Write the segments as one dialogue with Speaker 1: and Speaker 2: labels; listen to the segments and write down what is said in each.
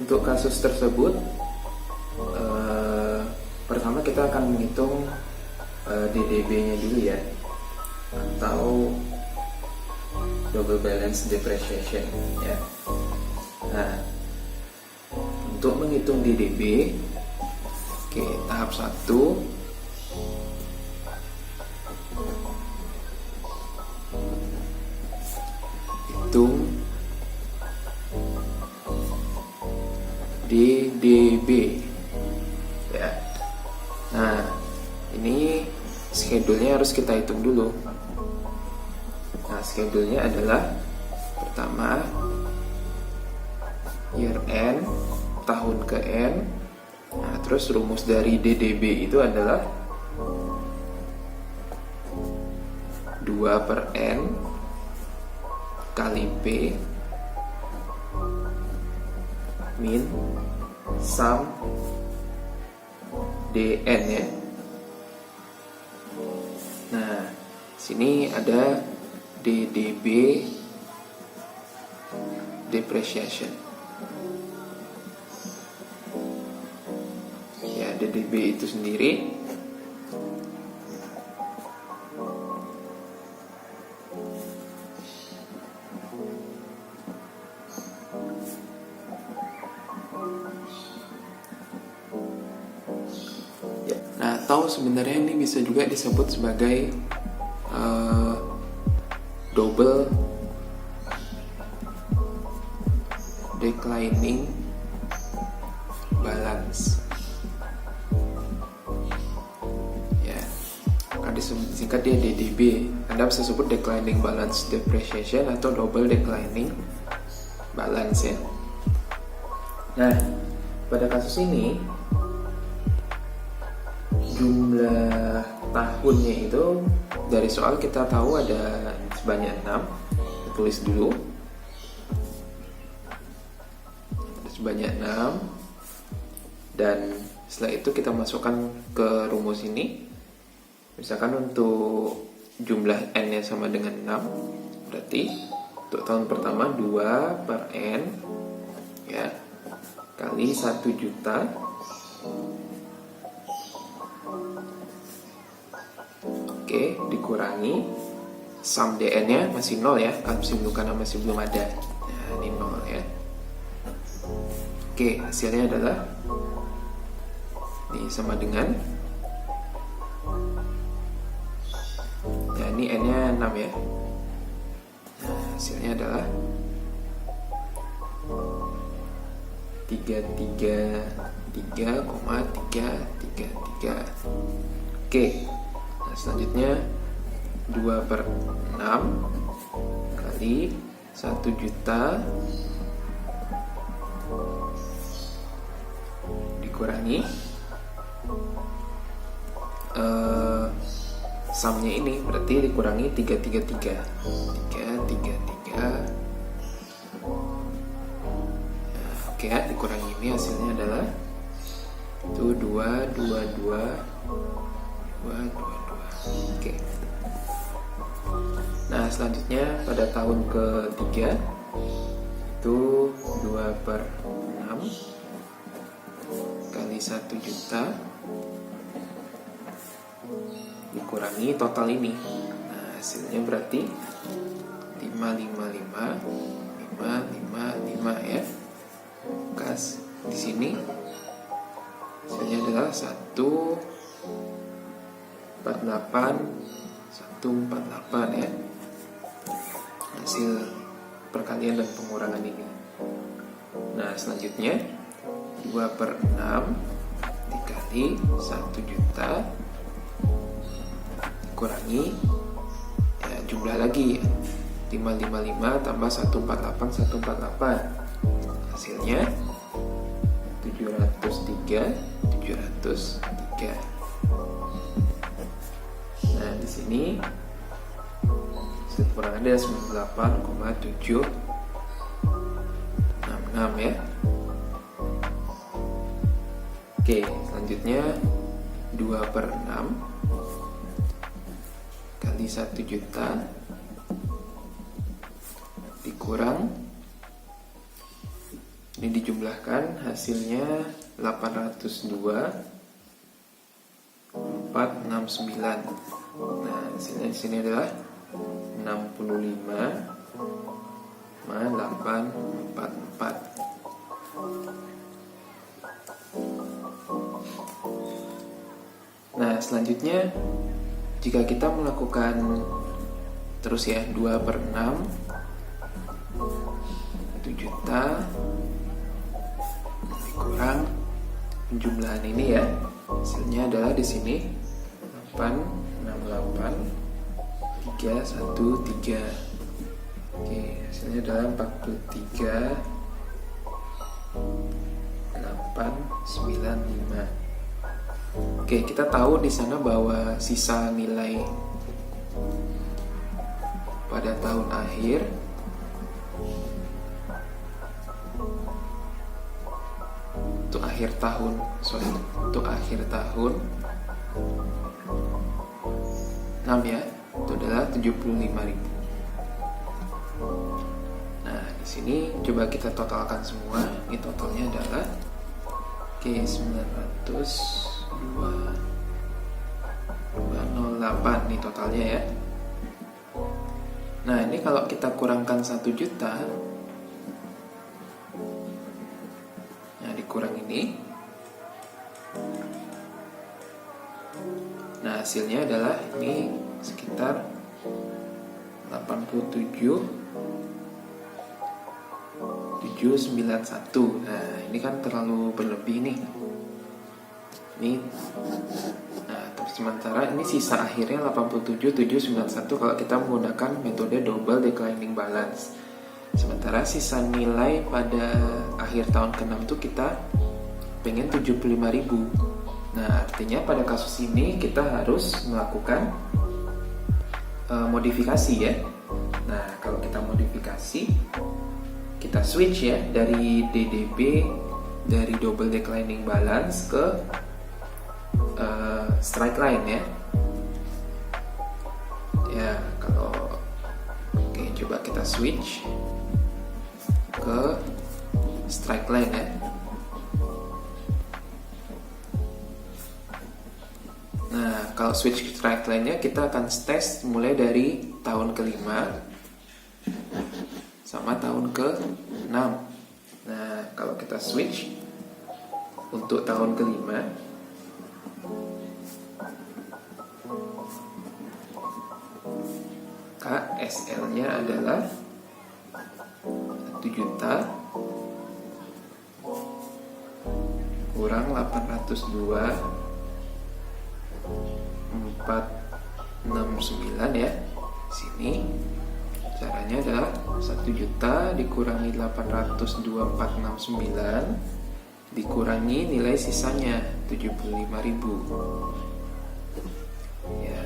Speaker 1: Untuk kasus tersebut, pertama kita akan menghitung DDB-nya dulu ya, atau double balance depreciation ya. Nah, untuk menghitung DDB, oke, tahap 1 hitung DDB ya. Nah, ini schedule-nya harus kita hitung dulu. Nah, schedule-nya adalah pertama year end, tahun ke N. Nah, terus rumus dari DDB itu adalah 2 per N kali P min sum DN ya. Nah, sini ada DDB depreciation. Ya, DDB itu sendiri ya. Nah, atau sebenarnya ini bisa juga disebut sebagai double declining balance ya, akan disingkat dia DDB. Anda bisa sebut declining balance depreciation atau double declining balance ya. Nah, pada kasus ini jumlah tahunnya itu dari soal kita tahu ada sebanyak 6. Kita tulis dulu. Ada sebanyak 6. Dan setelah itu kita masukkan ke rumus ini. Misalkan untuk jumlah N-nya sama dengan 6, berarti untuk tahun pertama 2 per N ya, kali 1 juta dikurangi sum DN-nya masih 0 ya, karena masih belum ada. Nah, ini 0 ya. Oke, hasilnya adalah ini sama dengan ya, ini N-nya 6 ya. Nah, hasilnya adalah 333,333. Oke. Nah, selanjutnya 2 per 6 kali 1 juta dikurangi sumnya ini, berarti dikurangi 333. Nah, oke ya, dikurangi ini hasilnya adalah itu 222. Oke. Nah, selanjutnya pada tahun ketiga itu 2 per 6 kali 1 juta dikurangi total ini. Nah, hasilnya berarti 555 ya. Kas di sini hasilnya adalah 148 ya, hasil perkalian dan pengurangan ini. Nah, selanjutnya 2 per 6 dikali 1 juta dikurangi ya, jumlah lagi 555 tambah 148 hasilnya 703. Nah, di sini hasil pengurangannya 98,766 ya. Oke, selanjutnya 2 per 6 kali 1 juta dikurang Ini dijumlahkan hasilnya 802,469. Nah, hasilnya di sini adalah 65,844. Nah, selanjutnya jika kita melakukan terus ya 2/6 1 juta dikurang penjumlahan ini ya, hasilnya adalah di sini 868,313. Oke, hasilnya adalah 43,895. Oke, kita tahu di sana bahwa sisa nilai pada tahun akhir untuk akhir tahun 6 ya, itu adalah 75.000. Nah, di sini coba kita totalkan semua. Ini totalnya adalah 902,208 nih totalnya ya. Nah, ini kalau kita kurangkan 1 juta, nah dikurang ini, nah hasilnya adalah ini sekitar 87,791. Nah, ini kan terlalu berlebih nih. Ini, nah sementara ini sisa akhirnya 87,791 kalau kita menggunakan metode double declining balance. Sementara sisa nilai pada akhir tahun ke-6 itu kita pengen 75.000. Nah, artinya pada kasus ini kita harus melakukan modifikasi ya. Nah, kalau kita modifikasi, kita switch ya dari DDB, dari double declining balance ke straight line ya. Ya, kalau oke, coba kita switch ke straight line ya. Nah, kalau switch ke straight line-nya kita akan tes mulai dari tahun ke-5 sama tahun ke-6. Nah, kalau kita switch untuk tahun ke-5, KSL-nya adalah 1 juta kurang 802,469 ya. Sini caranya adalah 1 juta dikurangi 802,469 dikurangi nilai sisanya 75.000 ya.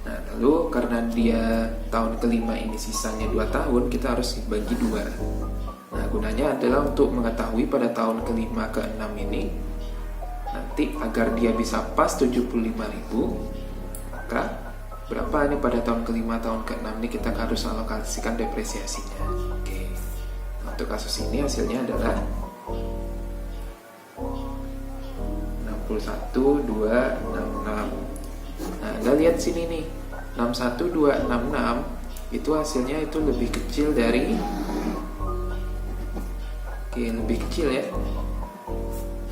Speaker 1: Nah, lalu karena dia tahun ke-5 ini sisanya 2 tahun, kita harus bagi 2. Nah, gunanya adalah untuk mengetahui pada tahun ke-5 ke-6 ini nanti agar dia bisa pas 75.000, maka berapa ini pada tahun ke-5 tahun ke-6 ini kita harus alokasikan depresiasinya. Oke. Nah, untuk kasus ini hasilnya adalah 61,266. Nah, Anda lihat sini nih, 61,266 itu hasilnya itu lebih kecil dari lebih kecil ya.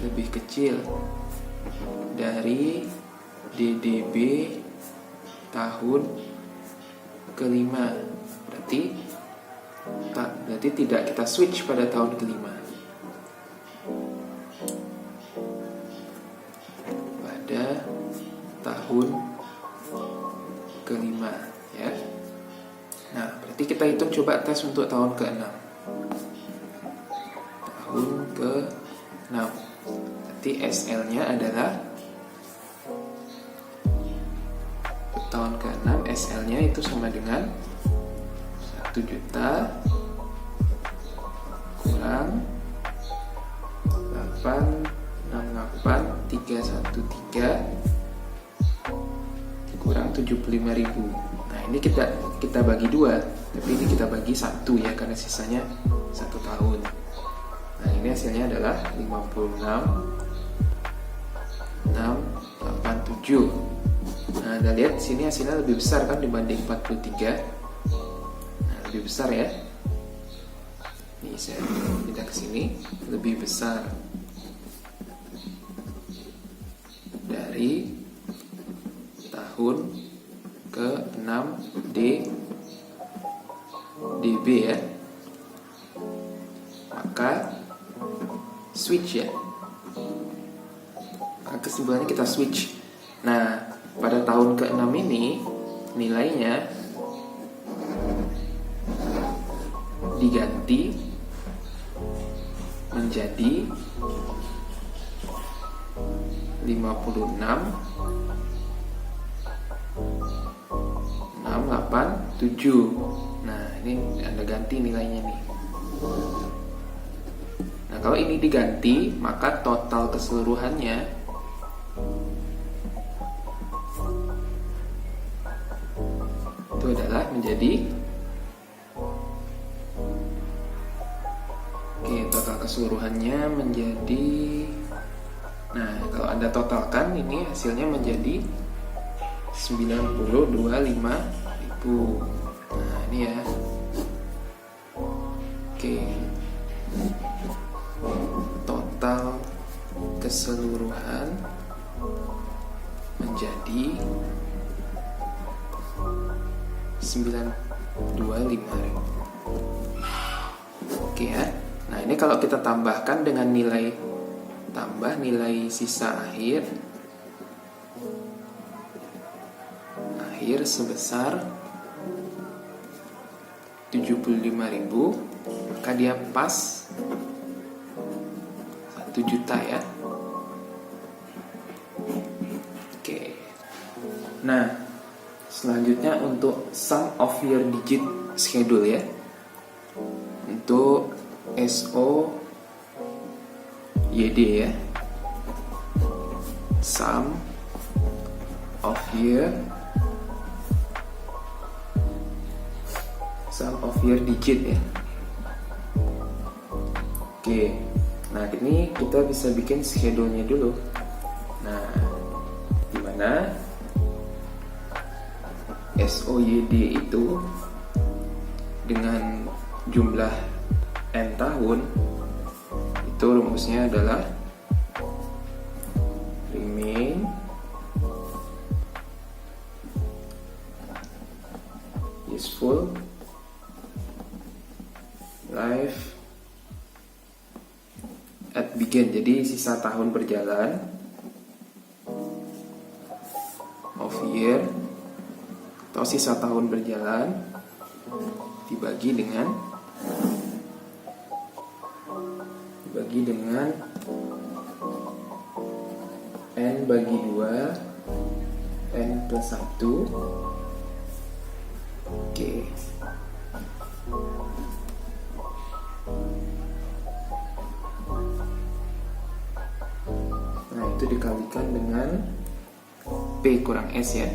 Speaker 1: Lebih kecil dari DDB tahun ke-5. Berarti tidak kita switch pada tahun ke-5. Pada tahun ke-5 ya. Nah, berarti kita hitung coba tes untuk tahun ke-6. Tahun ke-6. Berarti SL-nya adalah tahun ke-6, SL-nya itu sama dengan 1 juta kurang 868,313 kurang 75.000. Nah ini kita bagi 2, tapi ini kita bagi 1 ya, karena sisanya 1 tahun. Nah ini hasilnya adalah 56, 6, 8, 7. Nah Anda lihat sini hasilnya lebih besar kan dibanding 43. Nah lebih besar ya. Ini saya pindah ke sini, lebih besar dari tahun ke-6 DB ya. Maka switch ya. Maka kesimpulannya kita switch. Nah, pada tahun ke-6 ini nilainya diganti menjadi 56, 6, 8, 7. Nah ini Anda ganti nilainya nih. Nah kalau ini diganti, maka total keseluruhannya itu adalah menjadi, total keseluruhannya menjadi, nah kalau Anda totalkan ini hasilnya menjadi 92.500. Nah ini ya. Total keseluruhan menjadi 92.500. Ya. Nah ini kalau kita tambahkan dengan nilai sisa akhir sebesar 75.000, maka dia pas 1 juta ya. Nah selanjutnya untuk sum of year digit schedule ya. Untuk SOYD ya, sum of year digit ya. Nah ini kita bisa bikin schedule-nya dulu. Nah dimana SOYD itu dengan jumlah n tahun, itu rumusnya adalah remain useful life at begin. Jadi sisa tahun berjalan of year atau sisa tahun berjalan dibagi dengan n bagi 2 n plus 1. Nah itu dikalikan dengan P kurang S ya.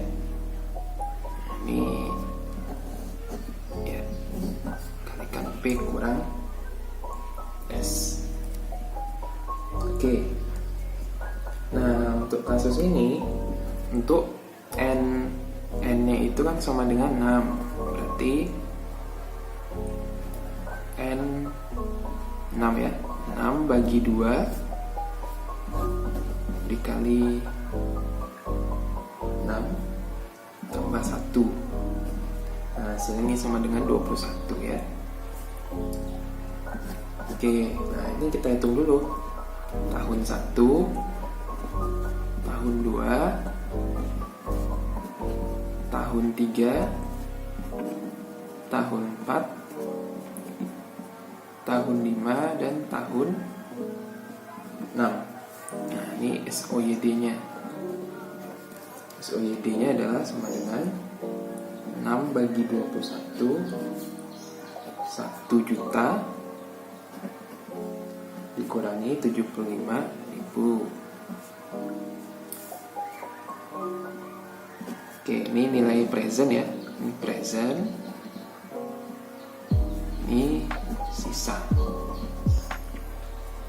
Speaker 1: Ini ya, kalikan P kurang S. Nah untuk kasus ini, untuk n-nya itu kan sama dengan 6, berarti n 6 ya, 6 bagi 2 dikali 6 tambah 1. Nah hasilnya ini sama dengan 21 ya. Nah ini kita hitung dulu. Tahun 1, tahun 2, tahun 3, tahun 4, tahun 5, dan tahun 6. Nah ini SOYD-nya. SOYD-nya adalah sama dengan 6 bagi 21, 1 juta dikurangi 75.000. Ini nilai present ya. Ini present, ini sisa.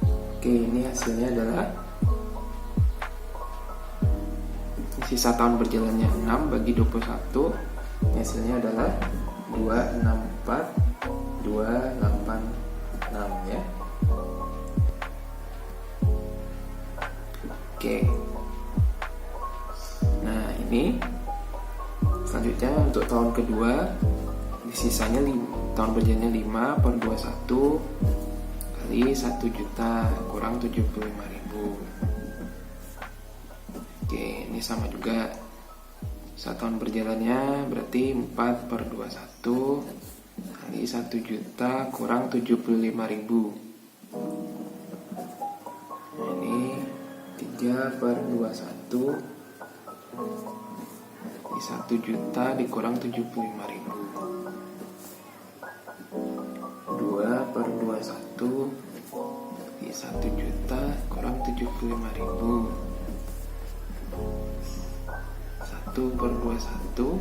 Speaker 1: Oke, ini hasilnya adalah sisa tahun berjalannya 6 bagi 21. Hasilnya adalah 264 286 ya. Oke. Nah, ini selanjutnya untuk tahun kedua, sisanya tahun berjalannya 5 per 21 kali 1 juta kurang 75.000. Oke, ini sama juga. Tahun berjalannya berarti 4 per 21 kali 1 juta kurang 75.000. Ini 3 per 21 kali 1 juta dikurang 75.000. 2 per 21 kali 1 juta kurang 75.000. 1 per 21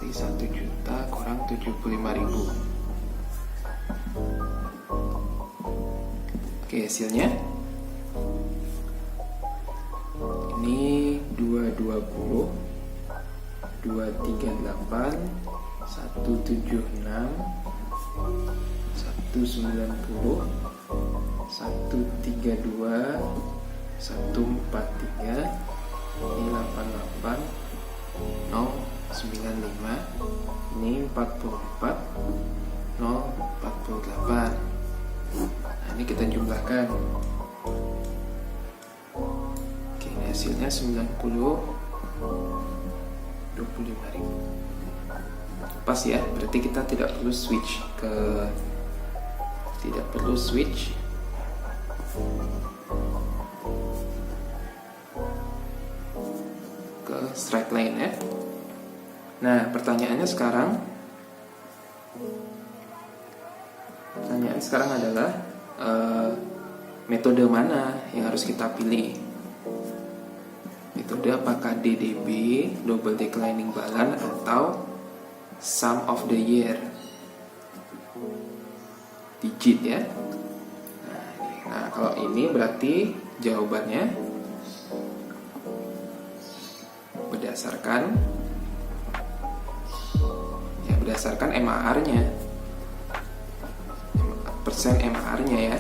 Speaker 1: kali 1 juta kurang 75.000. Oke, hasilnya ini 220 238 176 190 132 143. Ini 88 095. Ini 44 048. Nah, ini kita jumlahkan. Oke, ini hasilnya 90 25.000. Pas ya, berarti kita tidak perlu switch ke straight line ya. Nah, pertanyaannya sekarang adalah metode mana yang harus kita pilih? Metode apakah DDB, double declining balance, atau sum of the year digit ya. Nah, kalau ini berarti jawabannya berdasarkan MAR-nya, persen MAR-nya ya.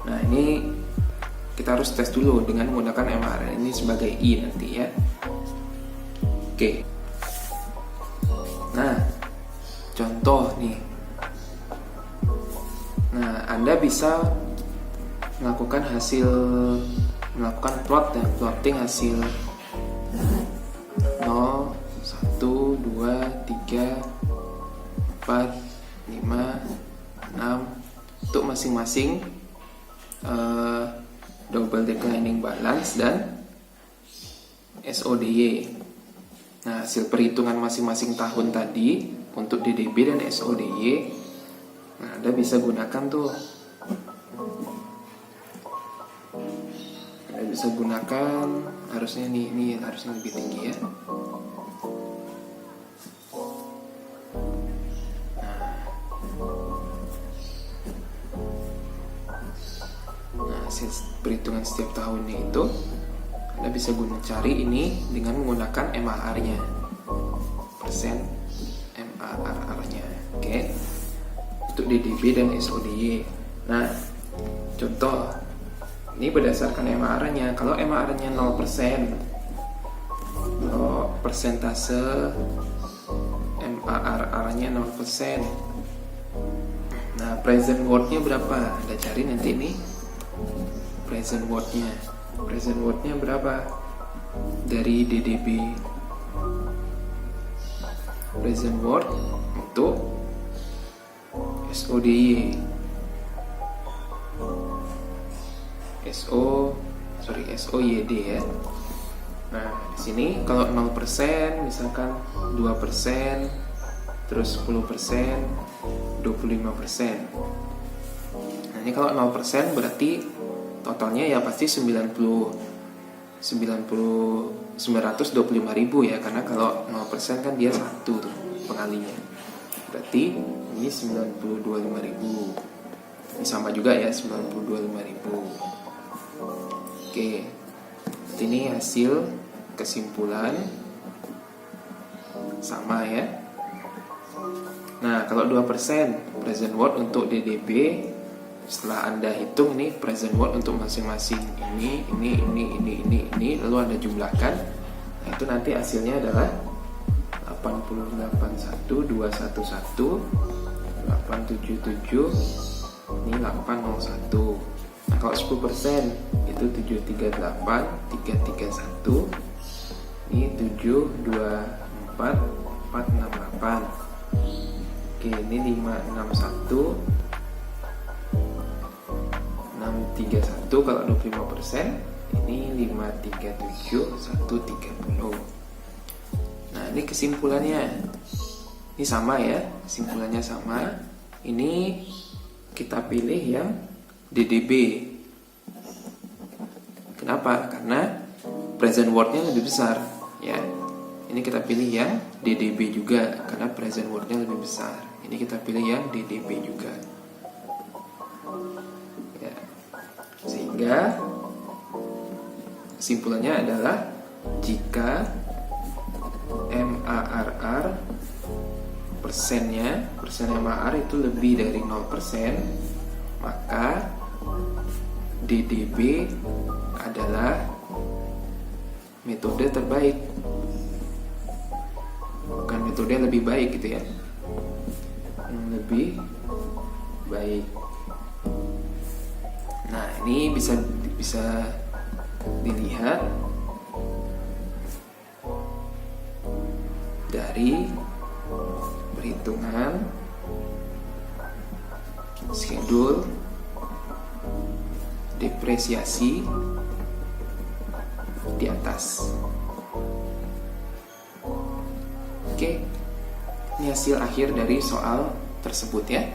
Speaker 1: Nah, ini kita harus tes dulu dengan menggunakan MAR ini sebagai I nanti ya. Oke. Nah, contoh nih. Nah, Anda bisa melakukan plotting hasil 0 1 2 3 4 5 6 untuk masing-masing double declining balance dan SODY. Nah, hasil perhitungan masing-masing tahun tadi untuk DDB dan SODY, nah, Anda bisa gunakan tuh. Anda bisa gunakan, harusnya ini harusnya lebih tinggi ya. Hasil perhitungan setiap tahunnya itu Anda bisa cari ini dengan menggunakan MAR-nya, persen MAR-nya. Oke, untuk DDB dan SODY. Nah, contoh ini berdasarkan MAR-nya. Kalau MAR-nya 0%, persentase MAR-nya 0%. Nah, present worth-nya berapa? Anda cari nanti ini present worth-nya berapa dari DDB. Present worth untuk SODY, SOYD ya. Nah, di sini kalau 0% misalkan 2%, terus 10%, 25%. Nah, ini kalau 0% berarti totalnya ya pasti 90. 925.000 ya, karena kalau 0% kan dia 1 tuh pengalinya. Berarti ini 925.000. Ini sama juga ya, 925.000. Oke. Berarti ini hasil kesimpulan sama ya. Nah, kalau 2% present worth untuk DDB, setelah Anda hitung ini present worth untuk masing-masing ini, lalu Anda jumlahkan. Nah, itu nanti hasilnya adalah 881211, 877, ini 801. Nah, kalau 10% itu 738, 331, ini 724, 468. Oke, ini 561, 631 kalau 25%, ini 537, 130. Nah, ini kesimpulannya. Ini sama ya, kesimpulannya sama. Ini kita pilih yang DDB. Kenapa? Karena present worth-nya lebih besar ya. Ini kita pilih yang DDB juga karena present worth-nya lebih besar. Ini kita pilih yang DDB juga. Ya. Sehingga kesimpulannya adalah jika MARR persen MARR itu lebih dari 0%, maka DDB adalah metode terbaik, bukan metode yang lebih baik gitu ya, yang lebih baik. Nah, ini bisa dilihat dari perhitungan schedule depresiasi di atas. Oke, ini hasil akhir dari soal tersebut ya.